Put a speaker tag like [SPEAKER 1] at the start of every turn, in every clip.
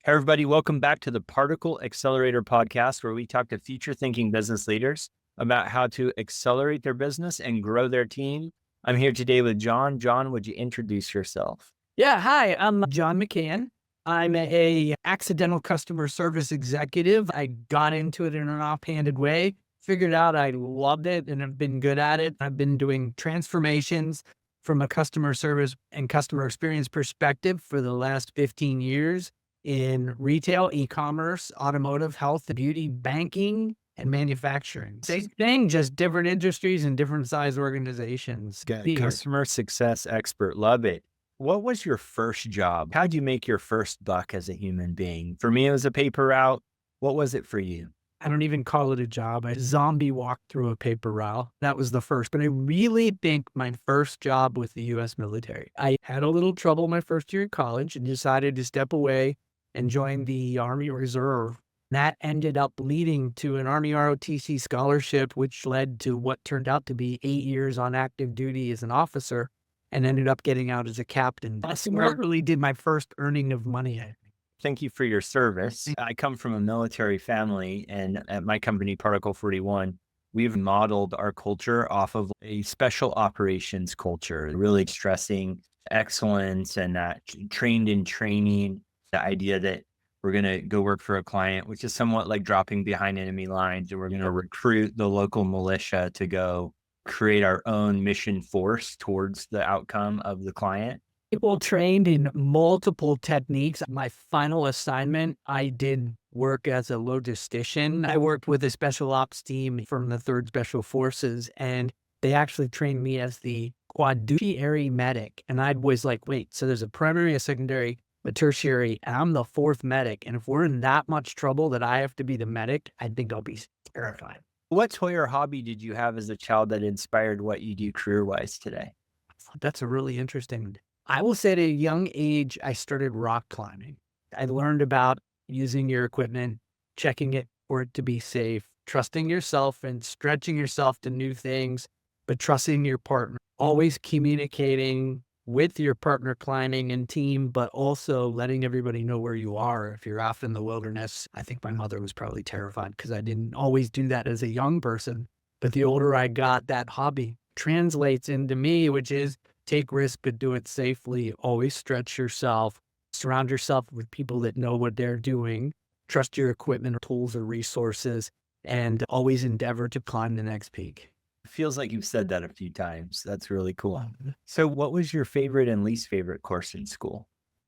[SPEAKER 1] Hey, everybody, welcome back to the Particle Accelerator Podcast, where we talk to future thinking business leaders about how to accelerate their business and grow their team. I'm here today with John. John, would you introduce yourself?
[SPEAKER 2] Yeah, hi, I'm John McCahan. I'm a accidental customer service executive. I got into it in an offhanded way, figured out I loved it and have been good at it. I've been doing transformations from a customer service and customer experience perspective for the last 15 years in retail, e-commerce, automotive, health and beauty, banking, and manufacturing. Same thing, just different industries and different size organizations.
[SPEAKER 1] Customer success expert. Love it. What was your first job? How'd you make your first buck as a human being? For me, it was a paper route. What was it for you?
[SPEAKER 2] I don't even call it a job. I zombie walked through a paper route. That was the first. But I really think my first job with the U.S. military. I had a little trouble my first year in college and decided to step away and join the Army Reserve. That ended up leading to an Army ROTC scholarship, which led to what turned out to be 8 years on active duty as an officer and ended up getting out as a captain. That's where I really did my first earning of money.
[SPEAKER 1] Thank you for your service. I come from a military family, and at my company, Particle 41, we've modeled our culture off of a special operations culture, really stressing excellence and trained in training, the idea that we're going to go work for a client, which is somewhat like dropping behind enemy lines, and we're going to recruit the local militia to go create our own mission force towards the outcome of the client.
[SPEAKER 2] People trained in multiple techniques. My final assignment, I did work as a logistician. I worked with a special ops team from the 3rd Special Forces, and they actually trained me as the quaternary medic. And I was like, wait, so there's a primary, a secondary, a tertiary, and I'm the 4th medic. And if we're in that much trouble that I have to be the medic, I think I'll be terrified.
[SPEAKER 1] What toy or hobby did you have as a child that inspired what you do career-wise today?
[SPEAKER 2] That's a really interesting. I will say at a young age, I started rock climbing. I learned about using your equipment, checking it for it to be safe, trusting yourself and stretching yourself to new things, but trusting your partner, always communicating with your partner climbing and team, but also letting everybody know where you are. If you're off in the wilderness, I think my mother was probably terrified because I didn't always do that as a young person. But the older I got, that hobby translates into me, which is take risks, but do it safely. Always stretch yourself. Surround yourself with people that know what they're doing. Trust your equipment, or tools, or resources, and always endeavor to climb the next peak.
[SPEAKER 1] Feels like you've said that a few times. That's really cool. So what was your favorite and least favorite course in school?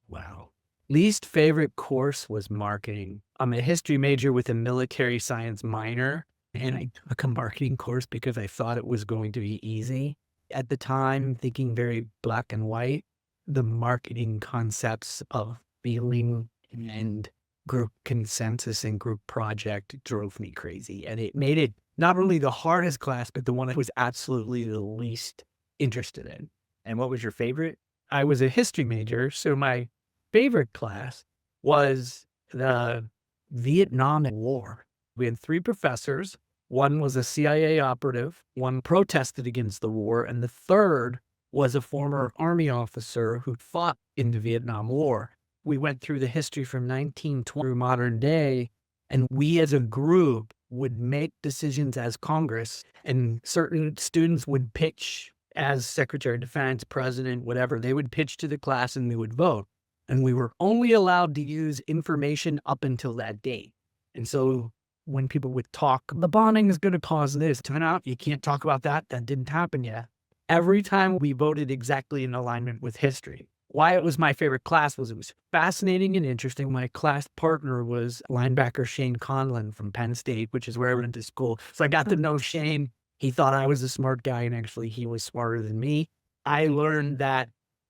[SPEAKER 2] Wow. Least favorite course was marketing. I'm a history major with a military science minor, and I took a marketing course because I thought it was going to be easy. At the time, thinking very black and white, the marketing concepts of feeling and group consensus and group project drove me crazy. And it made it not only the hardest class, but the one I was absolutely the least interested in.
[SPEAKER 1] And what was your favorite?
[SPEAKER 2] I was a history major, so my favorite class was the Vietnam War. We had 3 professors. One was a CIA operative, one protested against the war, and the third was a former Army officer who fought in the Vietnam War. We went through the history from 1920 through modern day, and we as a group would make decisions as Congress, and certain students would pitch as Secretary of Defense, President, whatever. They would pitch to the class and they would vote. And we were only allowed to use information up until that date. And so when people would talk, the bombing is going to cause this. Turn out, you can't talk about that. That didn't happen yet. Every time we voted exactly in alignment with history. Why it was my favorite class was it was fascinating and interesting. My class partner was linebacker Shane Conlon from Penn State, which is where I went to school. So I got to know Shane. He thought I was a smart guy, and actually he was smarter than me. I learned that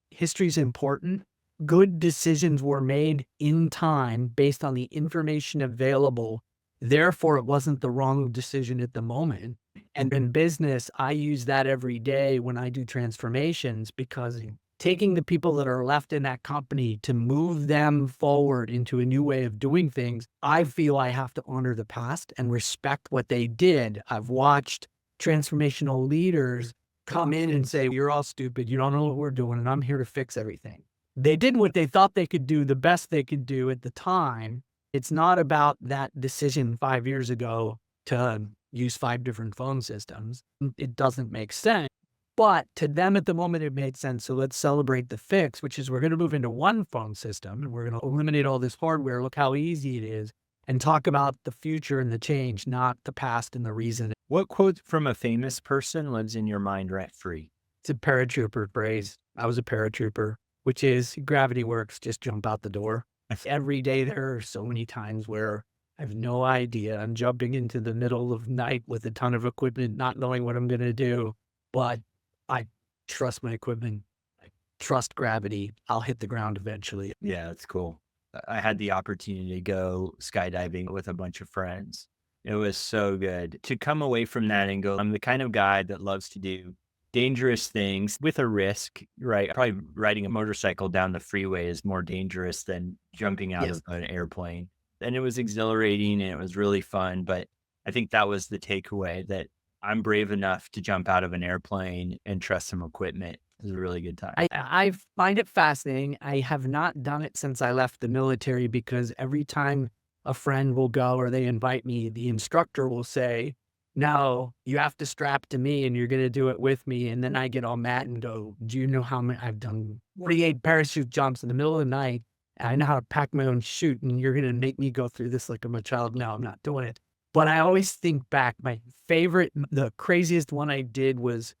[SPEAKER 2] history is important. Good decisions were made in time based on the information available. Therefore, it wasn't the wrong decision at the moment. And in business, I use that every day when I do transformations, because taking the people that are left in that company to move them forward into a new way of doing things, I feel I have to honor the past and respect what they did. I've watched transformational leaders come in and say, you're all stupid. You don't know what we're doing. And I'm here to fix everything. They did what they thought they could do, the best they could do at the time. It's not about that decision 5 years ago to use 5 different phone systems. It doesn't make sense. But to them at the moment, it made sense. So let's celebrate the fix, which is we're going to move into one phone system and we're going to eliminate all this hardware. Look how easy it is. And talk about the future and the change, not the past and the reason.
[SPEAKER 1] What quote from a famous person lives in your mind rent free?
[SPEAKER 2] It's a paratrooper phrase. I was a paratrooper, which is gravity works, just jump out the door. Every day there are so many times where I have no idea. I'm jumping into the middle of night with a ton of equipment, not knowing what I'm going to do. But I trust my equipment. I trust gravity. I'll hit the ground eventually.
[SPEAKER 1] Yeah, that's cool. I had the opportunity to go skydiving with a bunch of friends. It was so good to come away from that and go, I'm the kind of guy that loves to do dangerous things with a risk, right? Probably riding a motorcycle down the freeway is more dangerous than jumping out
[SPEAKER 2] Yes.
[SPEAKER 1] of an airplane. And it was exhilarating and it was really fun. But I think that was the takeaway, that I'm brave enough to jump out of an airplane and trust some equipment. It was a really good time.
[SPEAKER 2] I find it fascinating. I have not done it since I left the military because every time a friend will go or they invite me, the instructor will say, no, you have to strap to me and you're going to do it with me. And then I get all mad and go, do you know how many I've done 48 parachute jumps in the middle of the night? I know how to pack my own chute and you're going to make me go through this like I'm a child. No, I'm not doing it. But I always think back, my favorite, the craziest one I did was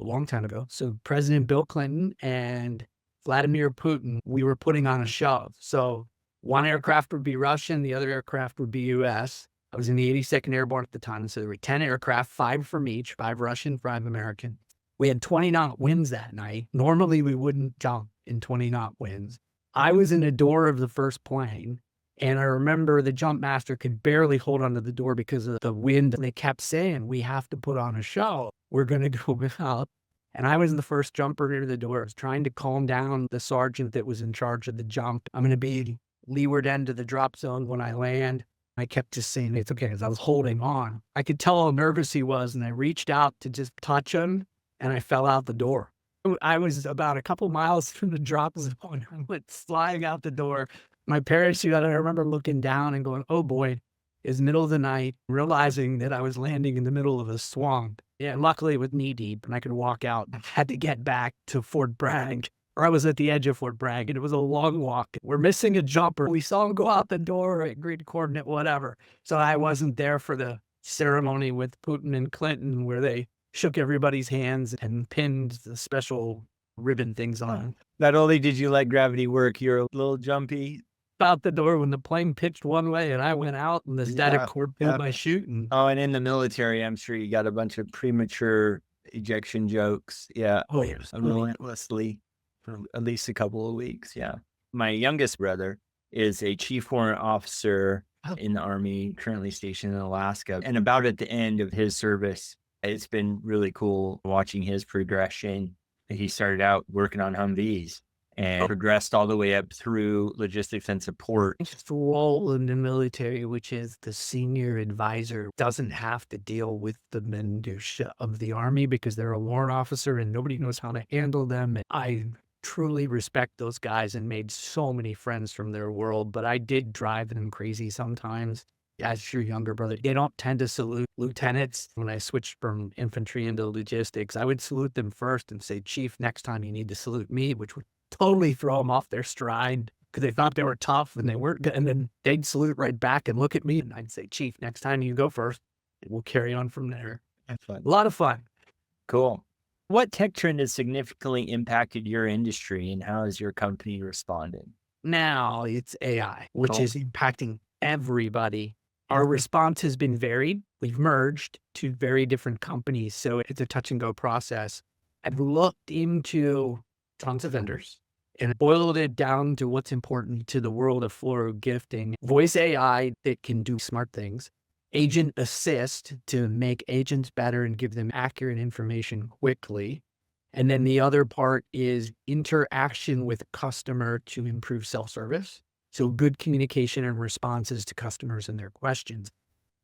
[SPEAKER 2] a long time ago. So President Bill Clinton and Vladimir Putin, we were putting on a show. So one aircraft would be Russian, the other aircraft would be US. I was in the 82nd Airborne at the time. So there were 10 aircraft, 5 from each, 5 Russian, 5 American. We had 20 knot winds that night. Normally we wouldn't jump in 20 knot winds. I was in the door of the first plane. And I remember the jump master could barely hold onto the door because of the wind. And they kept saying, we have to put on a show. We're going to go out. And I was the first jumper near the door. I was trying to calm down the sergeant that was in charge of the jump. I'm going to be leeward end of the drop zone when I land. I kept just saying, it's okay, because I was holding on. I could tell how nervous he was, and I reached out to just touch him, and I fell out the door. I was about a couple miles from the drop zone. I went flying out the door. My parachute, I remember looking down and going, oh boy, it's middle of the night, realizing that I was landing in the middle of a swamp. Yeah, luckily it was knee deep, and I could walk out. I had to get back to Fort Bragg, or I was at the edge of Fort Bragg, and it was a long walk. We're missing a jumper. We saw him go out the door, agreed coordinate, whatever. So I wasn't there for the ceremony with Putin and Clinton where they shook everybody's hands and pinned the special ribbon things on.
[SPEAKER 1] Not only did you let gravity work, you're a little jumpy.
[SPEAKER 2] Out the door when the plane pitched one way and I went out and the static cord pulled my chute. And
[SPEAKER 1] and in the military, I'm sure you got a bunch of premature ejection jokes. Yeah.
[SPEAKER 2] oh, yes.
[SPEAKER 1] Relentlessly for at least a couple of weeks. Yeah. My youngest brother is a chief warrant officer in the Army, currently stationed in Alaska. And about at the end of his service, it's been really cool watching his progression. He started out working on Humvees and progressed all the way up through logistics and support.
[SPEAKER 2] His role in the military, which is the senior advisor, doesn't have to deal with the minutiae of the Army because they're a warrant officer and nobody knows how to handle them. And I truly respect those guys and made so many friends from their world, but I did drive them crazy sometimes. As your younger brother, they don't tend to salute lieutenants. When I switched from infantry into logistics, I would salute them first and say, Chief, next time you need to salute me, which would totally throw them off their stride because they thought they were tough and they weren't good. And then they'd salute right back and look at me and I'd say, Chief, next time you go first. We'll carry on from there.
[SPEAKER 1] That's fun.
[SPEAKER 2] A lot of fun.
[SPEAKER 1] Cool. What tech trend has significantly impacted your industry and how has your company responded?
[SPEAKER 2] Now it's AI, which is impacting everybody. Our response has been varied. We've merged two very different companies, so it's a touch and go process. I've looked into tons of vendors and boiled it down to what's important to the world of floral gifting. Voice AI that can do smart things. Agent assist to make agents better and give them accurate information quickly. And then the other part is interaction with customer to improve self-service. So good communication and responses to customers and their questions.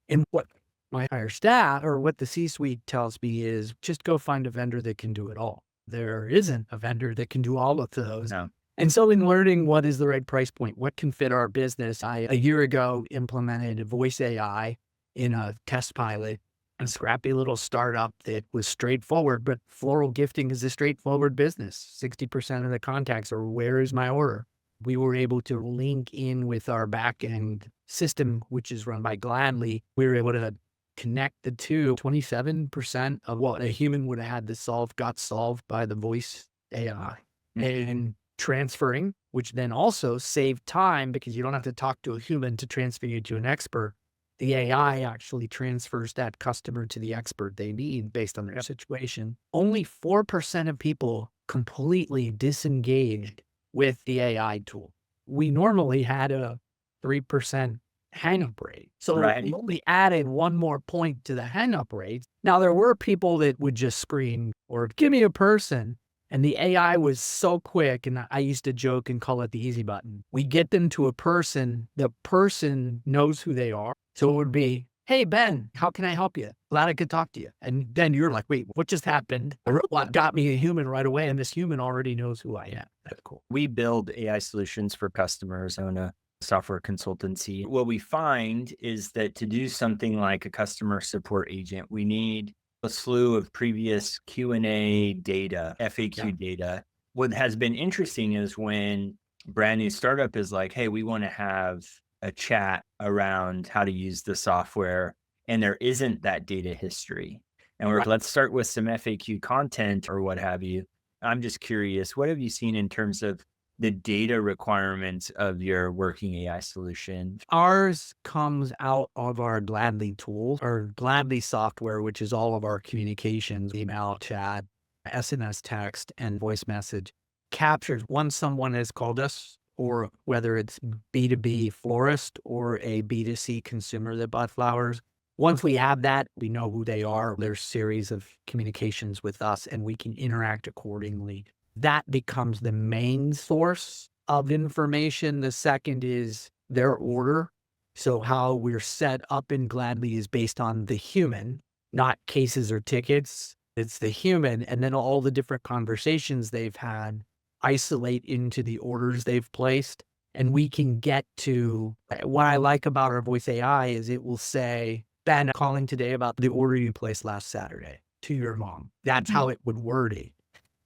[SPEAKER 2] And what my higher staff or what the C-suite tells me is just go find a vendor that can do it all. There isn't a vendor that can do all of those.
[SPEAKER 1] No.
[SPEAKER 2] And so in learning what is the right price point, what can fit our business, I, a year ago, implemented voice AI in a test pilot, a scrappy little startup that was straightforward, but floral gifting is a straightforward business. 60% of the contacts are, where is my order? We were able to link in with our back-end system, which is run by Gladly. We were able to connect the two. 27% of what a human would have had to solve got solved by the voice AI. And transferring, which then also saved time because you don't have to talk to a human to transfer you to an expert. The AI actually transfers that customer to the expert they need based on their situation. Only 4% of people completely disengaged with the AI tool. We normally had a 3% hang-up rate. So we only added one more point to the hang-up rate. Now, there were people that would just scream or give me a person. And the AI was so quick, and I used to joke and call it the easy button. We get them to a person, the person knows who they are. So it would be, hey, Ben, how can I help you? Glad I could talk to you. And then you're like, wait, what just happened? A robot got me a human right away, and this human already knows who I am. That's cool.
[SPEAKER 1] We build AI solutions for customers on a software consultancy. What we find is that to do something like a customer support agent, we need a slew of previous Q&A data, FAQ data. What has been interesting is when a brand new startup is like, hey, we want to have a chat around how to use the software, and there isn't that data history. And we're like, let's start with some FAQ content or what have you. I'm just curious, what have you seen in terms of the data requirements of your working AI solution?
[SPEAKER 2] Ours comes out of our Gladly tool, or Gladly software, which is all of our communications, email, chat, SMS text, and voice message, captures once someone has called us, or whether it's B2B florist or a B2C consumer that bought flowers. Once we have that, we know who they are. There's a series of communications with us, and we can interact accordingly. That becomes the main source of information. The second is their order. So how we're set up in Gladly is based on the human, not cases or tickets. It's the human. And then all the different conversations they've had isolate into the orders they've placed. And we can get to what I like about our voice AI is it will say, Ben, calling today about the order you placed last Saturday to your mom. That's how it would word it.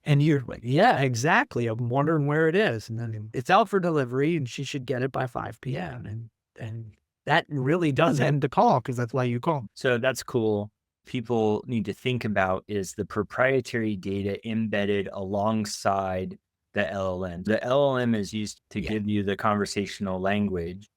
[SPEAKER 2] And you're like, yeah, exactly. I'm wondering where it is. And then it's out for delivery and she should get it by 5 p.m. And that really does end the call because that's why you call.
[SPEAKER 1] So that's cool. People need to think about is the proprietary data embedded alongside the LLM. The LLM is used to give you the conversational language,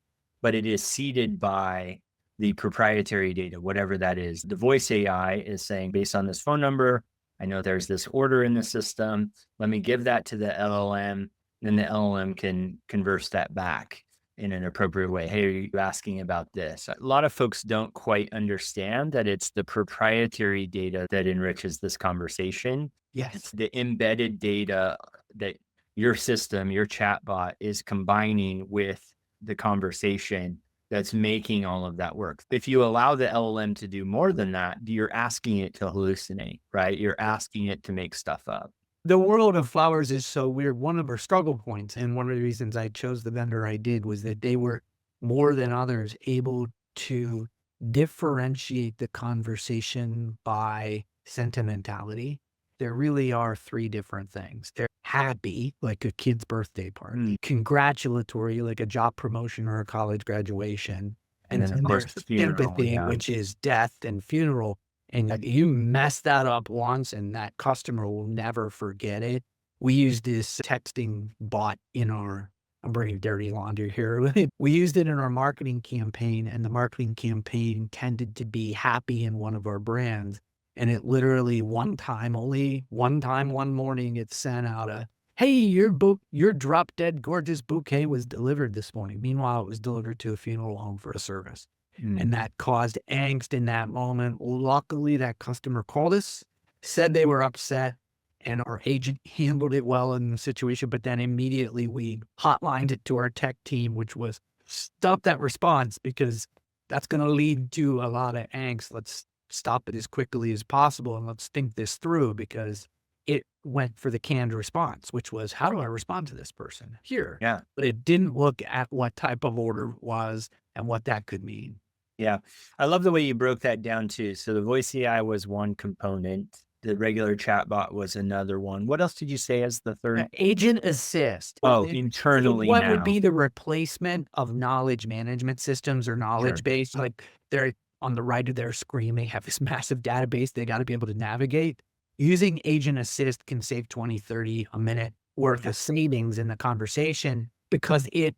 [SPEAKER 1] but it is seeded by the proprietary data, whatever that is. The voice AI is saying, based on this phone number, I know there's this order in the system. Let me give that to the LLM. Then the LLM can converse that back in an appropriate way. Hey, are you asking about this? A lot of folks don't quite understand that it's the proprietary data that enriches this conversation.
[SPEAKER 2] Yes.
[SPEAKER 1] It's the embedded data that your system, your chatbot is combining with the conversation that's making all of that work. If you allow the LLM to do more than that, you're asking it to hallucinate, right? You're asking it to make stuff up.
[SPEAKER 2] The world of flowers is so weird. One of our struggle points, and one of the reasons I chose the vendor I did, was that they were more than others able to differentiate the conversation by sentimentality. There really are three different things. They're happy, like a kid's birthday party, congratulatory, like a job promotion or a college graduation, and then of course there's empathy, which is death and funeral. And you mess that up once and that customer will never forget it. We use this texting bot in our, I'm bringing dirty laundry here. We used it in our marketing campaign, and the marketing campaign tended to be happy in one of our brands. And it literally only one time, one morning, it sent out a, hey, your drop dead gorgeous bouquet was delivered this morning. Meanwhile, it was delivered to a funeral home for a service. And that caused angst in that moment. Luckily, that customer called us, said they were upset, and our agent handled it well in the situation. But then immediately we hotlined it to our tech team, which was stop that response because that's going to lead to a lot of angst. Let's stop it as quickly as possible and let's think this through because it went for the canned response, which was, how do I respond to this person here?
[SPEAKER 1] Yeah.
[SPEAKER 2] But it didn't look at what type of order it was and what that could mean.
[SPEAKER 1] Yeah. I love the way you broke that down too. So the voice AI was one component. The regular chatbot was another one. What else did you say as the third?
[SPEAKER 2] Agent Assist.
[SPEAKER 1] Oh, internally
[SPEAKER 2] What
[SPEAKER 1] now.
[SPEAKER 2] would be the replacement of knowledge management systems or knowledge base? Like they're on the right of their screen, they have this massive database they got to be able to navigate. Using Agent Assist can save 20, 30 a minute worth of savings in the conversation because it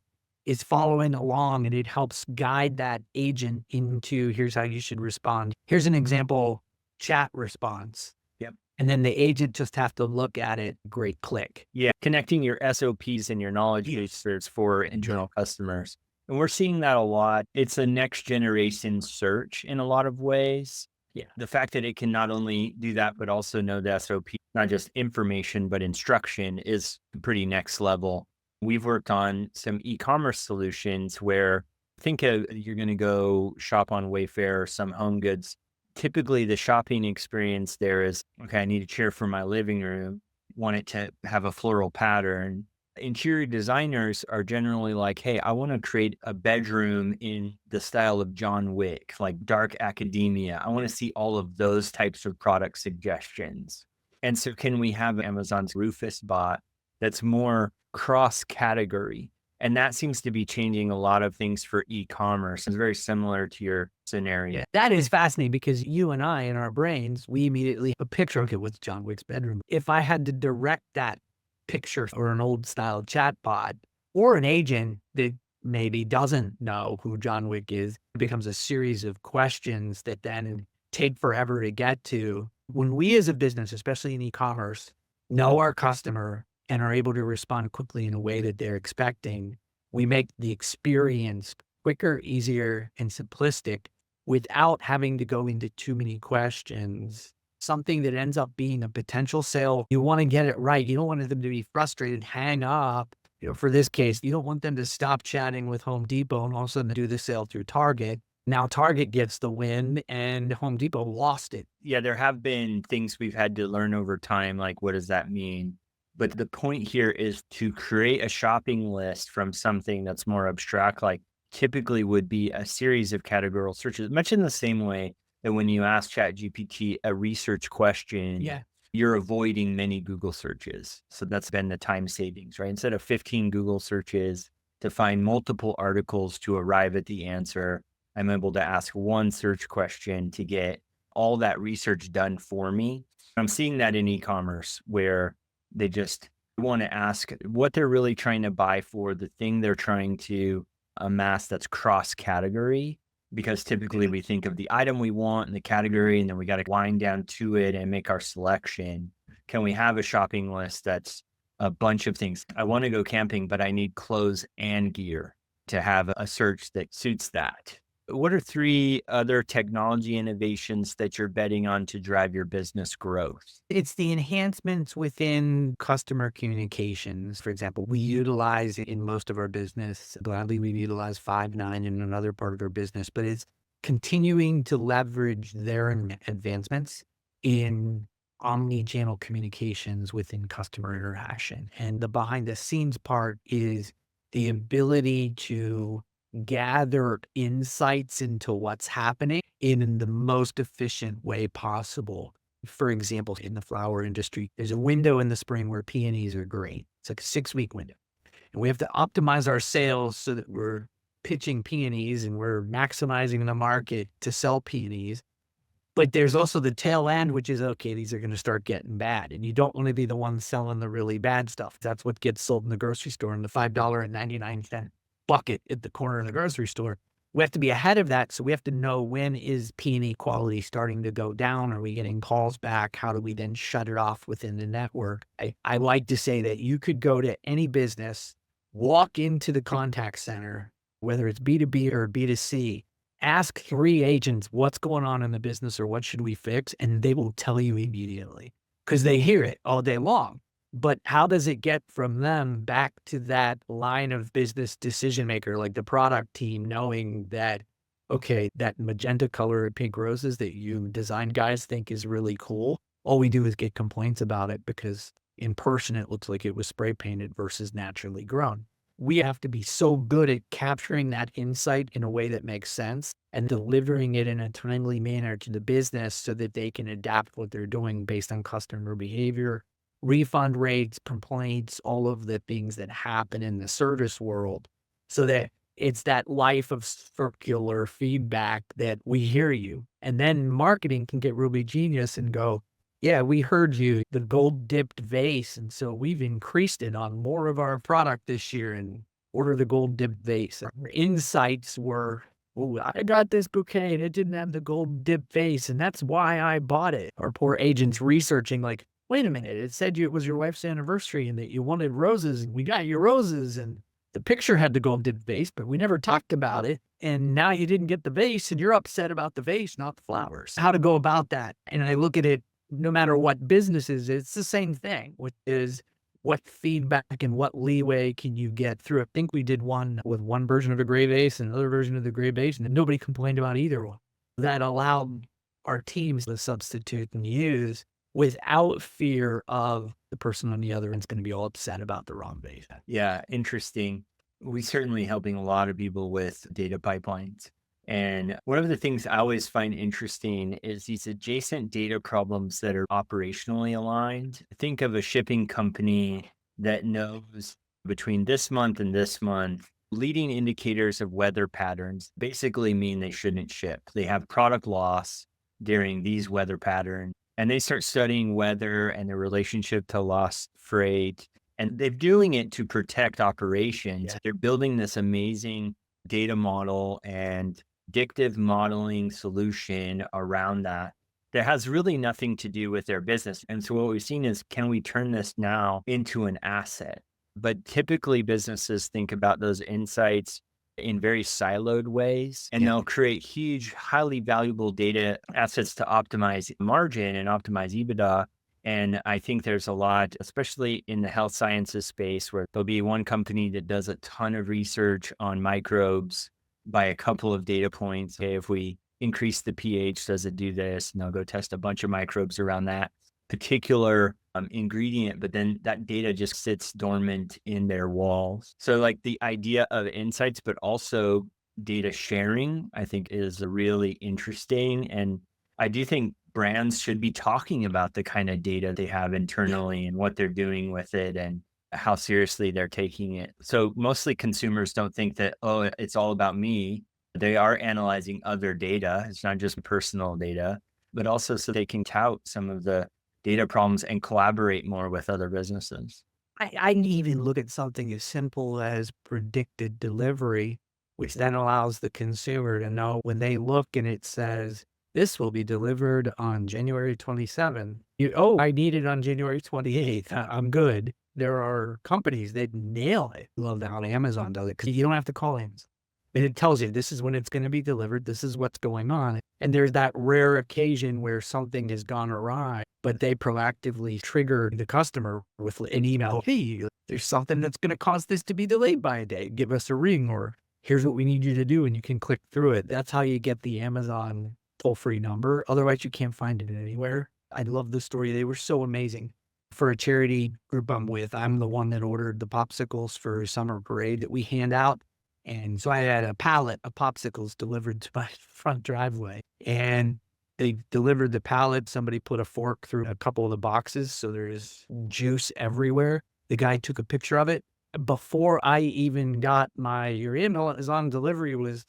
[SPEAKER 2] is following along and it helps guide that agent into here's how you should respond. Here's an example chat response.
[SPEAKER 1] Yep.
[SPEAKER 2] And then the agent just have to look at it. Great click.
[SPEAKER 1] Yeah. Connecting your SOPs and your knowledge bases for internal customers. And we're seeing that a lot. It's a next generation search in a lot of ways.
[SPEAKER 2] Yeah.
[SPEAKER 1] The fact that it can not only do that, but also know the SOP, not just information, but instruction is pretty next level. We've worked on some e-commerce solutions where think of you're going to go shop on Wayfair or some home goods. Typically the shopping experience there is, okay, I need a chair for my living room, want it to have a floral pattern. Interior designers are generally like, hey, I want to create a bedroom in the style of John Wick, like dark academia. I want to see all of those types of product suggestions. And so can we have Amazon's Rufus bot that's more cross-category? And that seems to be changing a lot of things for e-commerce. It's very similar to your scenario.
[SPEAKER 2] Yeah, that is fascinating because you and I in our brains, we immediately a picture, okay, what's John Wick's bedroom? If I had to direct that picture or an old style chatbot or an agent that maybe doesn't know who John Wick is, it becomes a series of questions that then take forever to get to. When we as a business, especially in e-commerce, know our customer and are able to respond quickly in a way that they're expecting, we make the experience quicker, easier, and simplistic without having to go into too many questions. Something that ends up being a potential sale, you want to get it right. You don't want them to be frustrated, hang up. For this case, you don't want them to stop chatting with Home Depot and all of a sudden do the sale through Target. Now Target gets the win and Home Depot lost it.
[SPEAKER 1] Yeah, there have been things we've had to learn over time, like what does that mean? But the point here is to create a shopping list from something that's more abstract, like typically would be a series of categorical searches, much in the same way that when you ask ChatGPT a research question, you're avoiding many Google searches. So that's been the time savings, right? Instead of 15 Google searches to find multiple articles to arrive at the answer, I'm able to ask one search question to get all that research done for me. I'm seeing that in e-commerce where they just want to ask what they're really trying to buy for, the thing they're trying to amass that's cross-category, because typically we think of the item we want and the category, and then we got to wind down to it and make our selection. Can we have a shopping list that's a bunch of things? I want to go camping, but I need clothes and gear to have a search that suits that. What are 3 other technology innovations that you're betting on to drive your business growth?
[SPEAKER 2] It's the enhancements within customer communications. For example, we utilize in most of our business, gladly we utilize Five9 in another part of our business, but it's continuing to leverage their advancements in omni-channel communications within customer interaction. And the behind the scenes part is the ability to gather insights into what's happening in the most efficient way possible. For example, in the flower industry, there's a window in the spring where peonies are great. It's like a 6-week window. And we have to optimize our sales so that we're pitching peonies and we're maximizing the market to sell peonies. But there's also the tail end, which is, okay, these are going to start getting bad. And you don't want to be the one selling the really bad stuff. That's what gets sold in the grocery store in the $5.99 bucket at the corner of the grocery store. We have to be ahead of that. So we have to know, when is peony quality starting to go down? Are we getting calls back? How do we then shut it off within the network? I like to say that you could go to any business, walk into the contact center, whether it's B2B or B2C, ask 3 agents what's going on in the business or what should we fix, and they will tell you immediately because they hear it all day long. But how does it get from them back to that line of business decision maker, like the product team, knowing that, okay, that magenta color of pink roses that you design guys think is really cool, all we do is get complaints about it because in person it looks like it was spray painted versus naturally grown. We have to be so good at capturing that insight in a way that makes sense and delivering it in a timely manner to the business so that they can adapt what they're doing based on customer behavior, refund rates, complaints, all of the things that happen in the service world, so that it's that life of circular feedback that we hear you. And then marketing can get really genius and go, yeah, we heard you, the gold dipped vase. And so we've increased it on more of our product this year and order the gold dipped vase. Our insights were, oh, I got this bouquet and it didn't have the gold dipped vase. And that's why I bought it. Our poor agents researching like, wait a minute, it said it was your wife's anniversary and that you wanted roses and we got you roses. And the picture had the gold dipped vase, but we never talked about it. And now you didn't get the vase and you're upset about the vase, not the flowers. How to go about that. And I look at it, no matter what business is, it's the same thing, which is what feedback and what leeway can you get through. I think we did one with one version of the gray vase and another version of the gray vase, and nobody complained about either one. That allowed our teams to substitute and use without fear of the person on the other end's going to be all upset about the wrong vase.
[SPEAKER 1] Yeah, interesting. We're certainly helping a lot of people with data pipelines. And one of the things I always find interesting is these adjacent data problems that are operationally aligned. Think of a shipping company that knows between this month and this month, leading indicators of weather patterns basically mean they shouldn't ship. They have product loss during these weather patterns, and they start studying weather and the relationship to lost freight. And they're doing it to protect operations.
[SPEAKER 2] Yeah.
[SPEAKER 1] They're building this amazing data model and predictive modeling solution around that has really nothing to do with their business. And so what we've seen is, can we turn this now into an asset? But typically businesses think about those insights in very siloed ways, and they'll create huge, highly valuable data assets to optimize margin and optimize EBITDA. And I think there's a lot, especially in the health sciences space, where there'll be one company that does a ton of research on microbes by a couple of data points. Okay, if we increase the pH, does it do this? And they'll go test a bunch of microbes around that particular ingredient, but then that data just sits dormant in their walls. So like the idea of insights, but also data sharing, I think is really interesting. And I do think brands should be talking about the kind of data they have internally and what they're doing with it and how seriously they're taking it. So mostly consumers don't think that, oh, it's all about me. They are analyzing other data. It's not just personal data, but also so they can tout some of the data problems and collaborate more with other businesses.
[SPEAKER 2] I even look at something as simple as predicted delivery, which then allows the consumer to know when they look and it says, this will be delivered on January 27th. I need it on January 28th. I'm good. There are companies that nail it. I love how Amazon does it because you don't have to call Amazon. And it tells you this is when it's going to be delivered. This is what's going on. And there's that rare occasion where something has gone awry, but they proactively trigger the customer with an email. Hey, there's something that's going to cause this to be delayed by a day. Give us a ring, or here's what we need you to do. And you can click through it. That's how you get the Amazon toll-free number. Otherwise, you can't find it anywhere. I love the story. They were so amazing. For a charity group I'm with, I'm the one that ordered the popsicles for summer parade that we hand out. And so I had a pallet of popsicles delivered to my front driveway, and they delivered the pallet. Somebody put a fork through a couple of the boxes, so there's juice everywhere. The guy took a picture of it. Before I even got your email is on delivery, was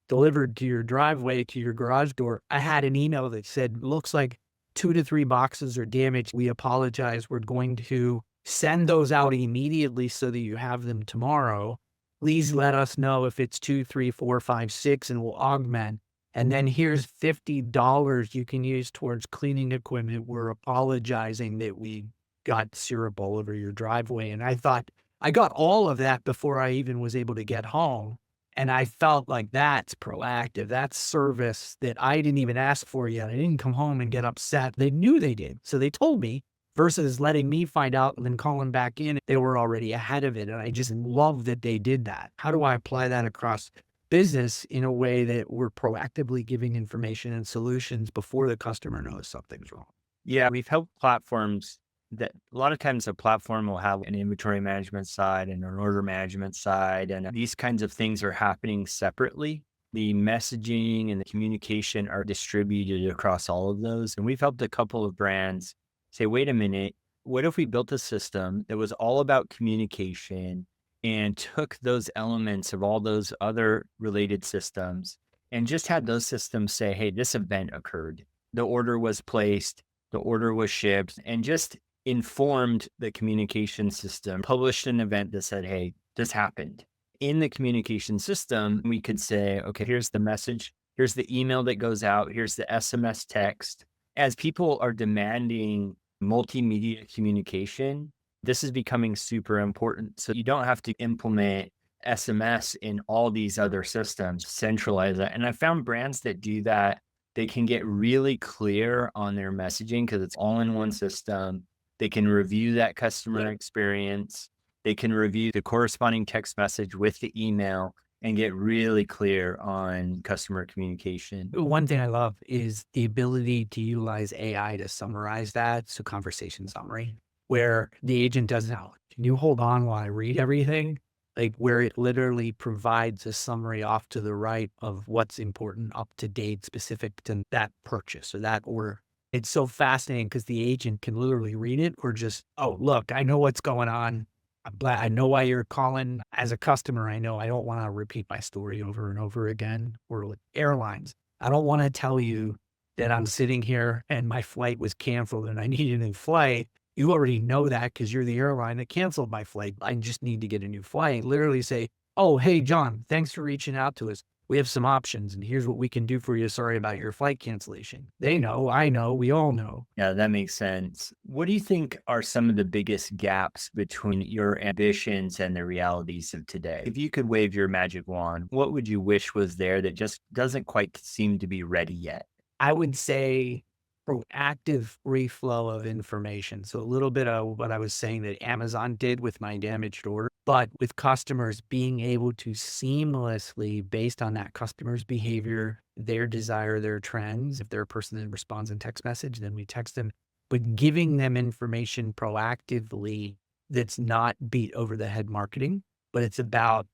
[SPEAKER 2] delivered to your driveway, to your garage door. I had an email that said, looks like 2 to 3 boxes are damaged. We apologize. We're going to send those out immediately so that you have them tomorrow. Please let us know if it's 2, 3, 4, 5, 6, and we'll augment. And then here's $50 you can use towards cleaning equipment. We're apologizing that we got syrup all over your driveway. And I thought, I got all of that before I even was able to get home. And I felt like that's proactive. That's service that I didn't even ask for yet. I didn't come home and get upset. They knew they did. So they told me, versus letting me find out and then calling back in. They were already ahead of it. And I just love that they did that. How do I apply that across business in a way that we're proactively giving information and solutions before the customer knows something's wrong?
[SPEAKER 1] Yeah, we've helped platforms that a lot of times a platform will have an inventory management side and an order management side, and these kinds of things are happening separately. The messaging and the communication are distributed across all of those. And we've helped a couple of brands say, wait a minute, what if we built a system that was all about communication and took those elements of all those other related systems and just had those systems say, hey, this event occurred. The order was placed, the order was shipped, and just informed the communication system, published an event that said, hey, this happened. In the communication system, we could say, okay, here's the message, here's the email that goes out, here's the SMS text. As people are demanding multimedia communication, this is becoming super important. So you don't have to implement SMS in all these other systems, centralize that. And I found brands that do that, they can get really clear on their messaging because it's all in one system. They can review that customer experience. They can review the corresponding text message with the email and get really clear on customer communication.
[SPEAKER 2] One thing I love is the ability to utilize AI to summarize that. So conversation summary, where the agent does now, can you hold on while I read everything? Like where it literally provides a summary off to the right of what's important, up to date, specific to that purchase or that order. It's so fascinating because the agent can literally read it or just, oh, look, I know what's going on. I'm glad I know why you're calling. As a customer, I know I don't want to repeat my story over and over again. Or like airlines, I don't want to tell you that I'm sitting here and my flight was canceled and I need a new flight. You already know that because you're the airline that canceled my flight. I just need to get a new flight. Literally say, oh, hey, John, thanks for reaching out to us. We have some options and here's what we can do for you. Sorry about your flight cancellation. They know, I know, we all know.
[SPEAKER 1] Yeah, that makes sense. What do you think are some of the biggest gaps between your ambitions and the realities of today? If you could wave your magic wand, what would you wish was there that just doesn't quite seem to be ready yet?
[SPEAKER 2] I would say proactive reflow of information. So a little bit of what I was saying that Amazon did with my damaged order, but with customers being able to seamlessly, based on that customer's behavior, their desire, their trends. If they're a person that responds in text message, then we text them, but giving them information proactively that's not beat over the head marketing, but it's about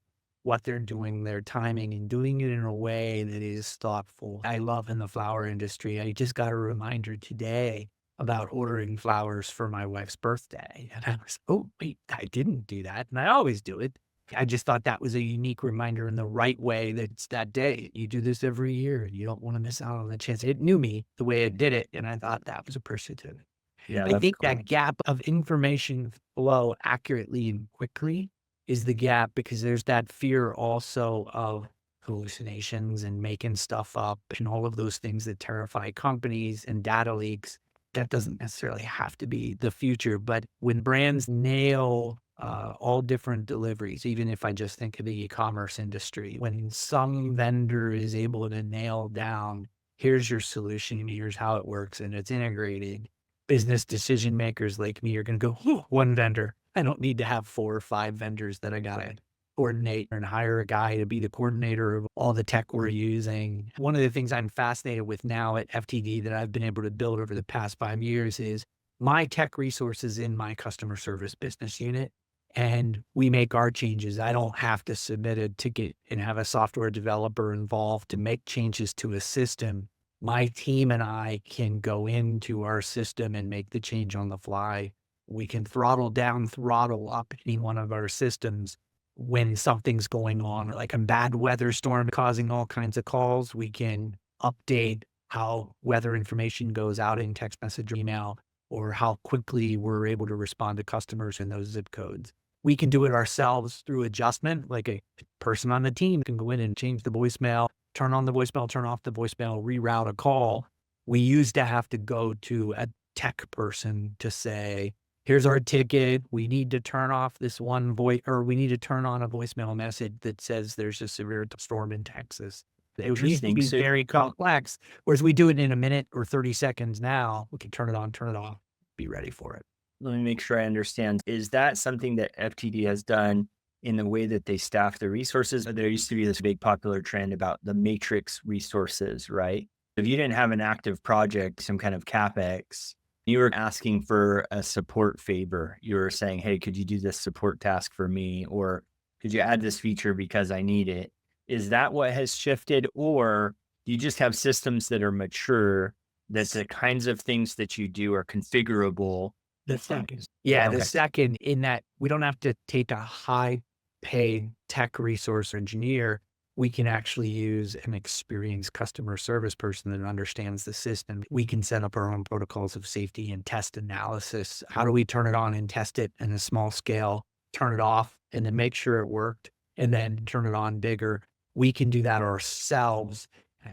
[SPEAKER 2] what they're doing, their timing, and doing it in a way that is thoughtful. I love in the flower industry. I just got a reminder today about ordering flowers for my wife's birthday. And I was, oh, wait, I didn't do that. And I always do it. I just thought that was a unique reminder in the right way that it's that day. You do this every year and you don't want to miss out on the chance. It knew me the way it did it. And I thought that was appreciative.
[SPEAKER 1] Yeah,
[SPEAKER 2] I
[SPEAKER 1] that's
[SPEAKER 2] think
[SPEAKER 1] cool.
[SPEAKER 2] that gap of information flow accurately and quickly is the gap because there's that fear also of hallucinations and making stuff up and all of those things that terrify companies and data leaks. That doesn't necessarily have to be the future, but when brands nail all different deliveries, even if I just think of the e-commerce industry, when some vendor is able to nail down, here's your solution, here's how it works, and it's integrated, business decision makers like me are going to go, one vendor. I don't need to have 4 or 5 vendors that I got to coordinate and hire a guy to be the coordinator of all the tech we're using. One of the things I'm fascinated with now at FTD that I've been able to build over the past 5 years is my tech resources in my customer service business unit. And we make our changes. I don't have to submit a ticket and have a software developer involved to make changes to a system. My team and I can go into our system and make the change on the fly. We can throttle down, throttle up any one of our systems when something's going on, like a bad weather storm causing all kinds of calls. We can update how weather information goes out in text message or email, or how quickly we're able to respond to customers in those zip codes. We can do it ourselves through adjustment, like a person on the team can go in and change the voicemail, turn on the voicemail, turn off the voicemail, reroute a call. We used to have to go to a tech person to say, here's our ticket. We need to turn off this one voice, or we need to turn on a voicemail message that says there's a severe storm in Texas. It used to be very complex, whereas we do it in a minute or 30 seconds now. We can turn it on, turn it off, be ready for it.
[SPEAKER 1] Let me make sure I understand. Is that something that FTD has done in the way that they staff the resources? There used to be this big popular trend about the matrix resources, right? If you didn't have an active project, some kind of CapEx, You were asking for a support favor. You were saying, hey, could you do this support task for me? Or could you add this feature because I need it? Is that what has shifted? Or do you just have systems that are mature, that the kinds of things that you do are configurable?
[SPEAKER 2] The second. Yeah, the
[SPEAKER 1] Okay.
[SPEAKER 2] second, in that we don't have to take a high paid tech resource engineer. We can actually use an experienced customer service person that understands the system. We can set up our own protocols of safety and test analysis. How do we turn it on and test it in a small scale, turn it off, and then make sure it worked, and then turn it on bigger? We can do that ourselves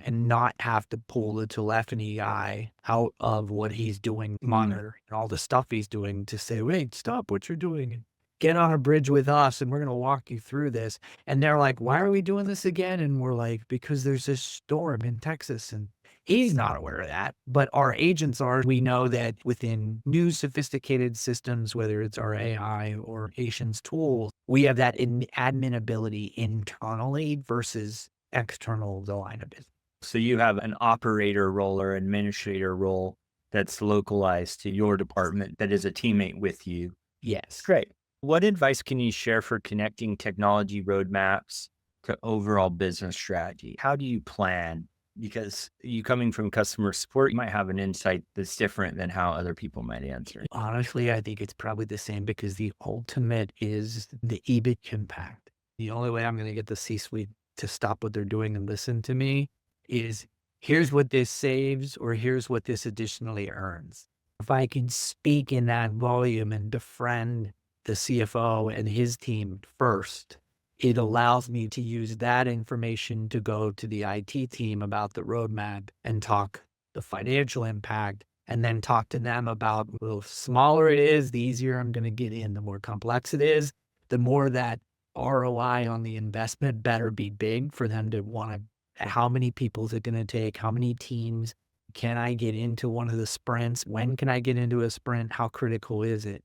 [SPEAKER 2] and not have to pull the telephony guy out of what he's doing, monitor and all the stuff he's doing to say, wait, stop what you're doing and get on a bridge with us and we're going to walk you through this. And they're like, why are we doing this again? And we're like, because there's this storm in Texas and he's not aware of that, but our agents are. We know that within new sophisticated systems, whether it's our AI or Asian's tools, we have that admin ability internally versus external the line of business.
[SPEAKER 1] So you have an operator role or administrator role that's localized to your department that is a teammate with you.
[SPEAKER 2] Yes.
[SPEAKER 1] Great. What advice can you share for connecting technology roadmaps to overall business strategy? How do you plan? Because you coming from customer support, you might have an insight that's different than how other people might answer.
[SPEAKER 2] Honestly, I think it's probably the same because the ultimate is the EBIT impact. The only way I'm going to get the C-suite to stop what they're doing and listen to me is here's what this saves or here's what this additionally earns. If I can speak in that volume and befriend the CFO and his team first, it allows me to use that information to go to the IT team about the roadmap and talk the financial impact and then talk to them about the smaller it is, the easier I'm going to get in. The more complex it is, the more that ROI on the investment better be big for them to want to. How many people is it going to take? How many teams? Can I get into one of the sprints? When can I get into a sprint? How critical is it?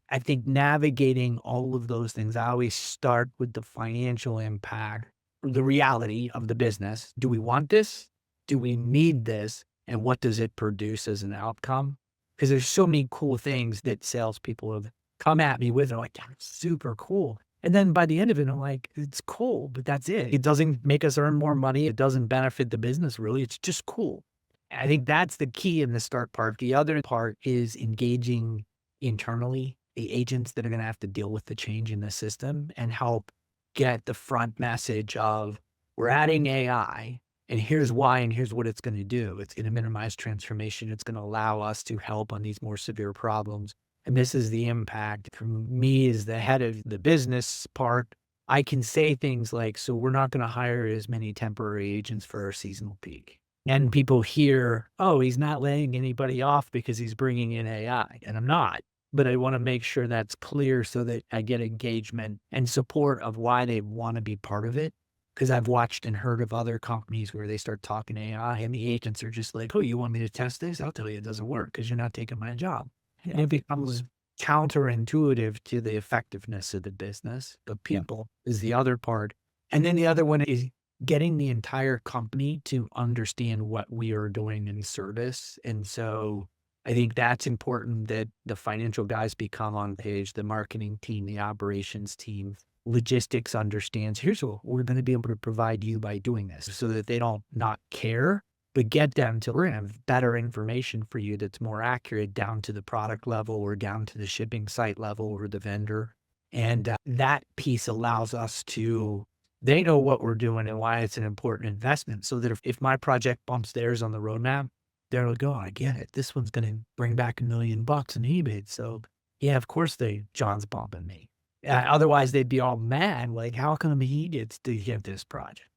[SPEAKER 2] I think navigating all of those things, I always start with the financial impact, the reality of the business. Do we want this? Do we need this? And what does it produce as an outcome? Because there's so many cool things that salespeople have come at me with. They're like, that's super cool. And then by the end of it, I'm like, it's cool, but that's it. It doesn't make us earn more money. It doesn't benefit the business really. It's just cool. I think that's the key in the start part. The other part is engaging internally the agents that are going to have to deal with the change in the system and help get the front message of we're adding AI and here's why and here's what it's going to do. It's going to minimize transformation. It's going to allow us to help on these more severe problems. And this is the impact. For me as the head of the business part, I can say things like, so we're not going to hire as many temporary agents for our seasonal peak. And people hear, oh, he's not laying anybody off because he's bringing in AI. And I'm not. But I want to make sure that's clear so that I get engagement and support of why they want to be part of it. Because I've watched and heard of other companies where they start talking AI and the agents are just like, oh, you want me to test this? I'll tell you it doesn't work because you're not taking my job. And it becomes counterintuitive to the effectiveness of the business. The people is the other part. And then the other one is getting the entire company to understand what we are doing in service. And so I think that's important that the financial guys become on page, the marketing team, the operations team, logistics understands, here's what we're going to be able to provide you by doing this so that they don't not care, but get them to, we're going to have better information for you that's more accurate down to the product level or down to the shipping site level or the vendor. And that piece allows us to, they know what we're doing and why it's an important investment so that if my project bumps theirs on the roadmap, they'll go, I get it. This one's going to bring back $1 million in EBIT. So yeah, of course John's bumping me. Otherwise they'd be all mad. Like, how come he gets to get this project?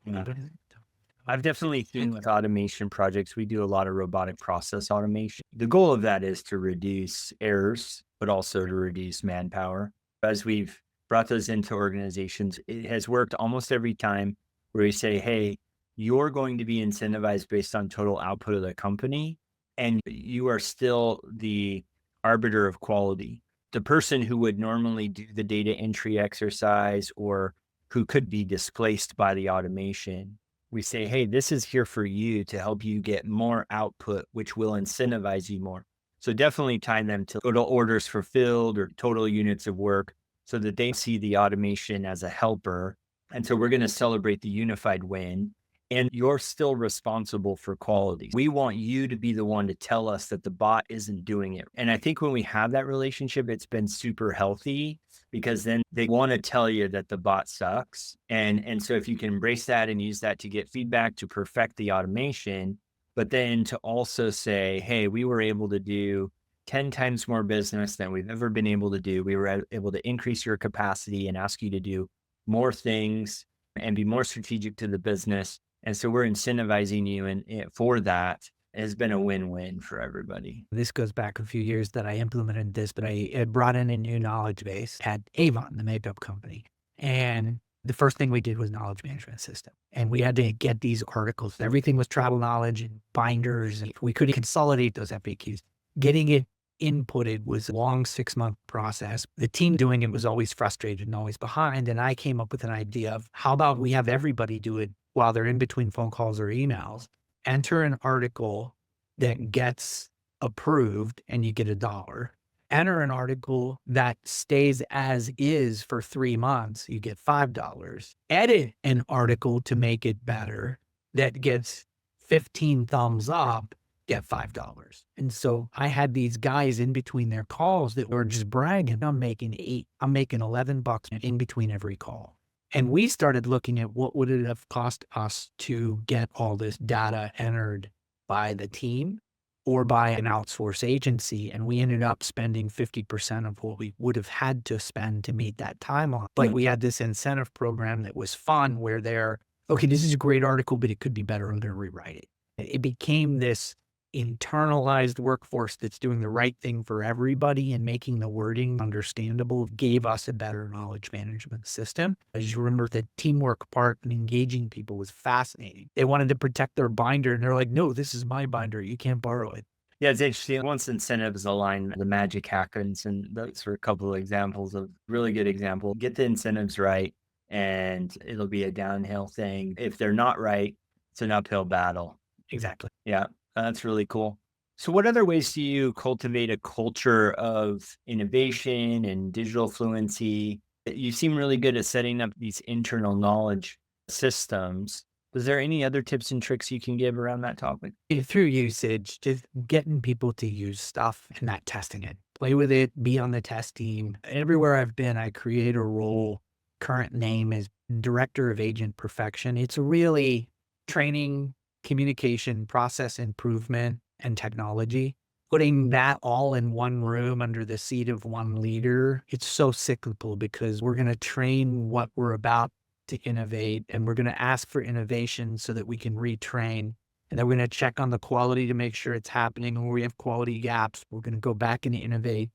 [SPEAKER 1] Yeah. I've definitely seen with automation projects, we do a lot of robotic process automation. The goal of that is to reduce errors, but also to reduce manpower. As we've brought those into organizations, it has worked almost every time where we say, hey, you're going to be incentivized based on total output of the company, and you are still the arbiter of quality. The person who would normally do the data entry exercise or who could be displaced by the automation, we say, hey, this is here for you to help you get more output, which will incentivize you more. So definitely tie them to total orders fulfilled or total units of work so that they see the automation as a helper. And so we're going to celebrate the unified win. And you're still responsible for quality. We want you to be the one to tell us that the bot isn't doing it. And I think when we have that relationship, it's been super healthy because then they want to tell you that the bot sucks. And so if you can embrace that and use that to get feedback to perfect the automation, but then to also say, hey, we were able to do 10 times more business than we've ever been able to do. We were able to increase your capacity and ask you to do more things and be more strategic to the business. And so we're incentivizing you, and for that has been a win-win for everybody.
[SPEAKER 2] This goes back a few years that I implemented this, but I brought in a new knowledge base at Avon, the makeup company. And the first thing we did was knowledge management system. And we had to get these articles. Everything was travel knowledge and binders. And we couldn't consolidate those FAQs. Getting it inputted was a long 6-month process. The team doing it was always frustrated and always behind. And I came up with an idea of how about we have everybody do it while they're in between phone calls or emails, enter an article that gets approved and you get $1. Enter an article that stays as is for 3 months, you get $5. Edit an article to make it better that gets 15 thumbs up, get $5. And so I had these guys in between their calls that were just bragging, I'm making $11 in between every call. And we started looking at what would it have cost us to get all this data entered by the team or by an outsource agency. And we ended up spending 50% of what we would have had to spend to meet that timeline. But we had this incentive program that was fun where okay, this is a great article, but it could be better. I'm going to rewrite it. It became this internalized workforce that's doing the right thing for everybody and making the wording understandable gave us a better knowledge management system. As you remember, the teamwork part and engaging people was fascinating. They wanted to protect their binder and they're like, no, this is my binder. You can't borrow it.
[SPEAKER 1] Yeah, it's interesting. Once incentives align, the magic happens. And those are a couple of examples of really good example. Get the incentives right and it'll be a downhill thing. If they're not right, it's an uphill battle.
[SPEAKER 2] Exactly.
[SPEAKER 1] Yeah. That's really cool. So what other ways do you cultivate a culture of innovation and digital fluency? You seem really good at setting up these internal knowledge systems. Is there any other tips and tricks you can give around that topic?
[SPEAKER 2] Through usage, just getting people to use stuff and not testing it. Play with it, be on the test team. Everywhere I've been, I create a role. Current name is Director of Agent Perfection. It's really training, communication, process improvement, and technology. Putting that all in one room under the seat of one leader, it's so cyclical because we're going to train what we're about to innovate and we're going to ask for innovation so that we can retrain. And then we're going to check on the quality to make sure it's happening. And where we have quality gaps, we're going to go back and innovate.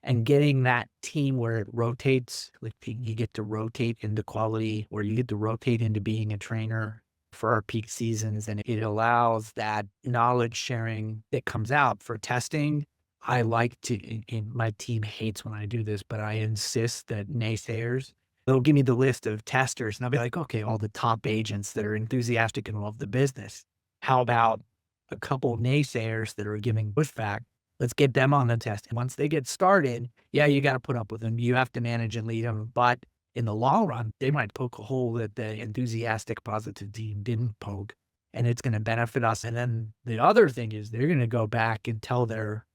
[SPEAKER 2] And getting that team where it rotates, like you get to rotate into quality or you get to rotate into being a trainer for our peak seasons. And it allows that knowledge sharing that comes out for testing. I like to, and my team hates when I do this, but I insist that naysayers, they'll give me the list of testers and I'll be like, okay, all the top agents that are enthusiastic and love the business. How about a couple of naysayers that are giving pushback? Let's get them on the test. And once they get started, yeah, you got to put up with them. You have to manage and lead them. But in the long run, they might poke a hole that the enthusiastic positive team didn't poke, and it's going to benefit us. And then the other thing is they're going to go back and tell their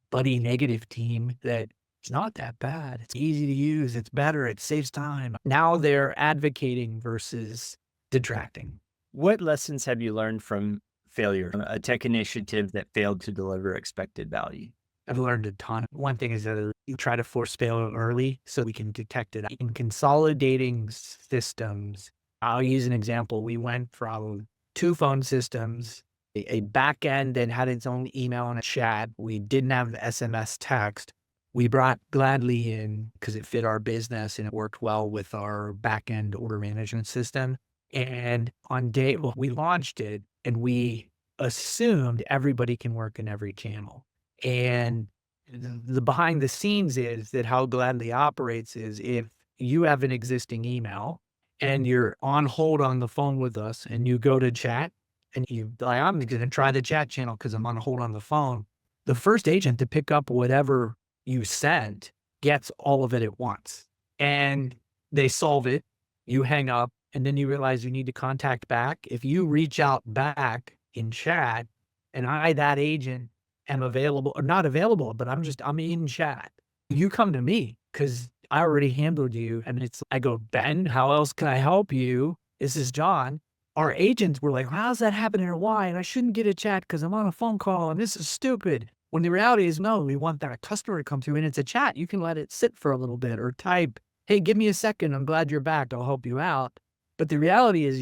[SPEAKER 2] buddy negative team that it's not that bad. It's easy to use. It's better. It saves time. Now they're advocating versus detracting.
[SPEAKER 1] What lessons have you learned from failure, a tech initiative that failed to deliver expected value?
[SPEAKER 2] I've learned a ton. One thing is that you try to force failure early so we can detect it. In consolidating systems, I'll use an example. We went from 2 phone systems, a back end that had its own email and a chat. We didn't have the SMS text. We brought Gladly in because it fit our business and it worked well with our back end order management system. And on day, we launched it and we assumed everybody can work in every channel. And the behind the scenes is that how Gladly operates is if you have an existing email and you're on hold on the phone with us and you go to chat and I'm going to try the chat channel because I'm on hold on the phone. the first agent to pick up whatever you sent gets all of it at once. And they solve it, you hang up, and then you realize you need to contact back. If you reach out back in chat and that agent, am available or not available, but I'm in chat, you come to me because I already handled you. And I go, Ben, how else can I help you? This is John. Our agents were like, how's that happening or why? And I shouldn't get a chat because I'm on a phone call and this is stupid. When the reality is, no, we want that customer to come through and it's a chat. You can let it sit for a little bit or type, hey, give me a second. I'm glad you're back. I'll help you out. But the reality is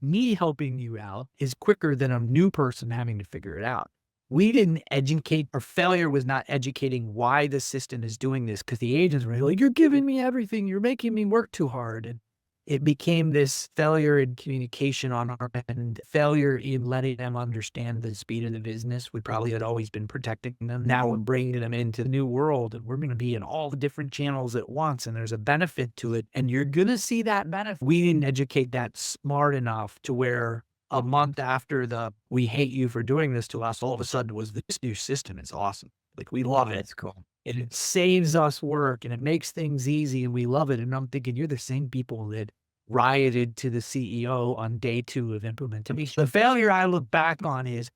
[SPEAKER 2] me helping you out is quicker than a new person having to figure it out. We didn't educate, our failure was not educating why the system is doing this because the agents were like, you're giving me everything. You're making me work too hard. And it became this failure in communication on our end, failure in letting them understand the speed of the business. We probably had always been protecting them. Now we're bringing them into the new world and we're going to be in all the different channels at once. And there's a benefit to it. And you're going to see that benefit. We didn't educate that smart enough to where a month after we hate you for doing this to us, all of a sudden was this new system. It's awesome. Like we love it.
[SPEAKER 1] It's cool.
[SPEAKER 2] And it saves us work and it makes things easy and we love it. And I'm thinking, you're the same people that rioted to the CEO on day 2 of implementation. The failure I look back on is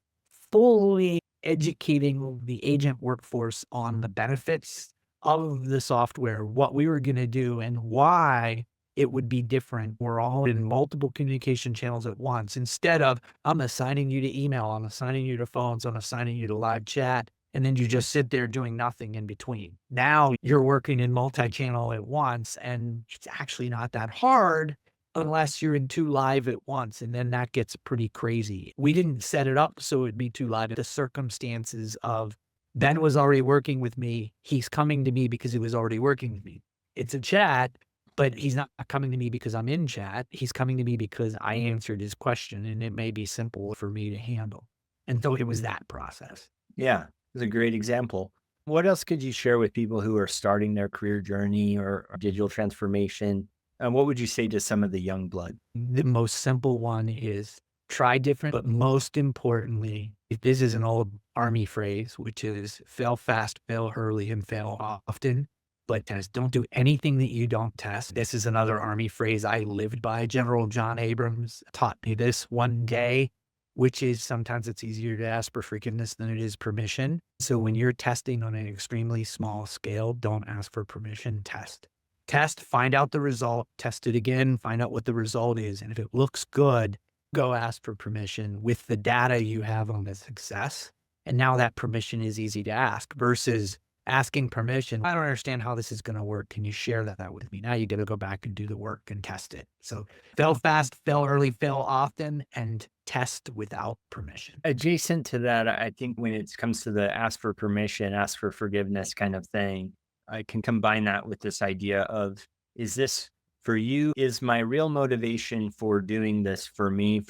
[SPEAKER 2] fully educating the agent workforce on the benefits of the software, what we were going to do and why it would be different. We're all in multiple communication channels at once. Instead of, I'm assigning you to email, I'm assigning you to phones, I'm assigning you to live chat. And then you just sit there doing nothing in between. Now you're working in multi-channel at once, and it's actually not that hard unless you're in 2 live at once. And then that gets pretty crazy. We didn't set it up so it'd be 2 live. The circumstances of Ben was already working with me. He's coming to me because he was already working with me. It's a chat, but he's not coming to me because I'm in chat. He's coming to me because I answered his question and it may be simple for me to handle. And so it was that process.
[SPEAKER 1] Yeah. It's a great example. What else could you share with people who are starting their career journey or digital transformation? And what would you say to some of the young blood?
[SPEAKER 2] The most simple one is try different, but most importantly, this is an old Army phrase, which is fail fast, fail early, and fail often. But don't do anything that you don't test. This is another Army phrase I lived by. General John Abrams taught me this one day, which is sometimes it's easier to ask for forgiveness than it is permission. So when you're testing on an extremely small scale, don't ask for permission, test. Test, find out the result, test it again, find out what the result is. And if it looks good, go ask for permission with the data you have on the success. And now that permission is easy to ask versus asking permission. I don't understand how this is going to work. Can you share that with me? Now you got to go back and do the work and test it. So fail fast, fail early, fail often, and test without permission.
[SPEAKER 1] Adjacent to that, I think when it comes to the ask for permission, ask for forgiveness kind of thing, I can combine that with this idea of, is this for you? Is my real motivation for doing this for me?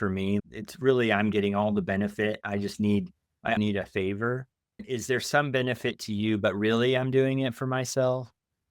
[SPEAKER 1] It's really, I'm getting all the benefit. I need a favor. Is there some benefit to you, but really I'm doing it for myself?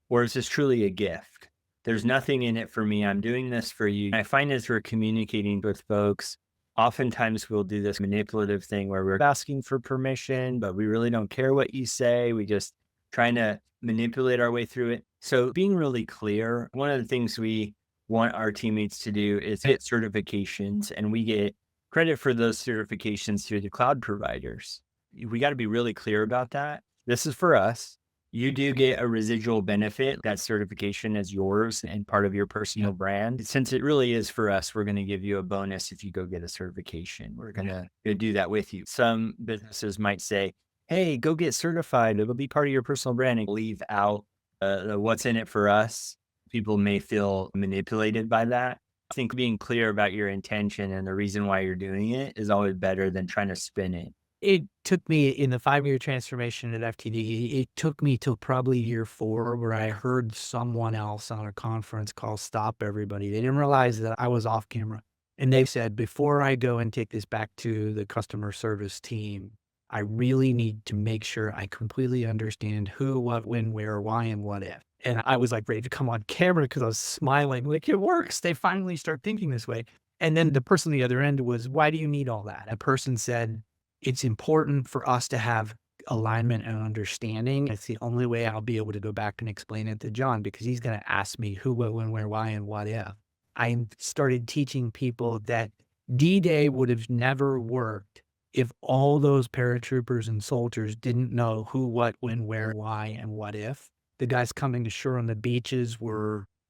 [SPEAKER 1] Or is this truly a gift? There's nothing in it for me. I'm doing this for you. I find as we're communicating with folks, oftentimes we'll do this manipulative thing where we're asking for permission, but we really don't care what you say. We just trying to manipulate our way through it. So being really clear, one of the things we want our teammates to do is get certifications, and we get credit for those certifications through the cloud providers. We got to be really clear about that. This is for us. You do get a residual benefit. That certification is yours and part of your personal brand. Since it really is for us, we're going to give you a bonus if you go get a certification. We're going to do that with you. Some businesses might say, hey, go get certified. It'll be part of your personal brand, and leave out what's in it for us. People may feel manipulated by that. I think being clear about your intention and the reason why you're doing it is always better than trying to spin it.
[SPEAKER 2] It took me in the 5-year transformation at FTD, it took me till probably year 4 where I heard someone else on a conference call Stop Everybody. They didn't realize that I was off camera. And they said, before I go and take this back to the customer service team, I really need to make sure I completely understand who, what, when, where, why, and what if. And I was like ready to come on camera because I was smiling like, it works. They finally start thinking this way. And then the person on the other end was, why do you need all that? A person said, it's important for us to have alignment and understanding. It's the only way I'll be able to go back and explain it to John, because he's going to ask me who, what, when, where, why, and what if. I started teaching people that D-Day would have never worked if all those paratroopers and soldiers didn't know who, what, when, where, why, and what if. The guys coming to shore on the beaches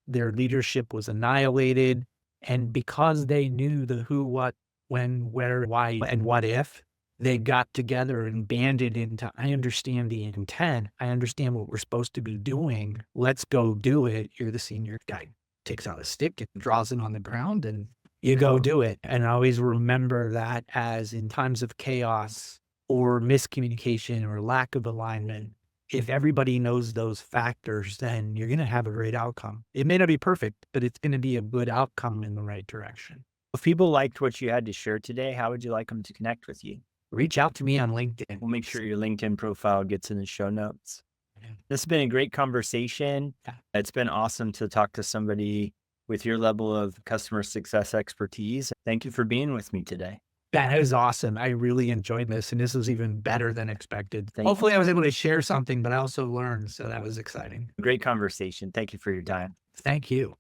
[SPEAKER 2] their leadership was annihilated. And because they knew the who, what, when, where, why, and what if, they got together and banded into, I understand the intent. I understand what we're supposed to be doing. Let's go do it. You're the senior guy. Takes out a stick and draws it on the ground, and you go do it. And I always remember that, as in times of chaos or miscommunication or lack of alignment, if everybody knows those factors, then you're going to have a great outcome. It may not be perfect, but it's going to be a good outcome in the right direction.
[SPEAKER 1] If people liked what you had to share today, how would you like them to connect with you?
[SPEAKER 2] Reach out to me on LinkedIn.
[SPEAKER 1] We'll make sure your LinkedIn profile gets in the show notes.
[SPEAKER 2] Yeah.
[SPEAKER 1] This has been a great conversation.
[SPEAKER 2] Yeah.
[SPEAKER 1] It's been awesome to talk to somebody with your level of customer success expertise. Thank you for being with me today.
[SPEAKER 2] That is awesome. I really enjoyed this, and this was even better than expected.
[SPEAKER 1] Thank
[SPEAKER 2] Hopefully I was able to share something, but I also learned, so that was exciting.
[SPEAKER 1] Great conversation. Thank you for your time.
[SPEAKER 2] Thank you.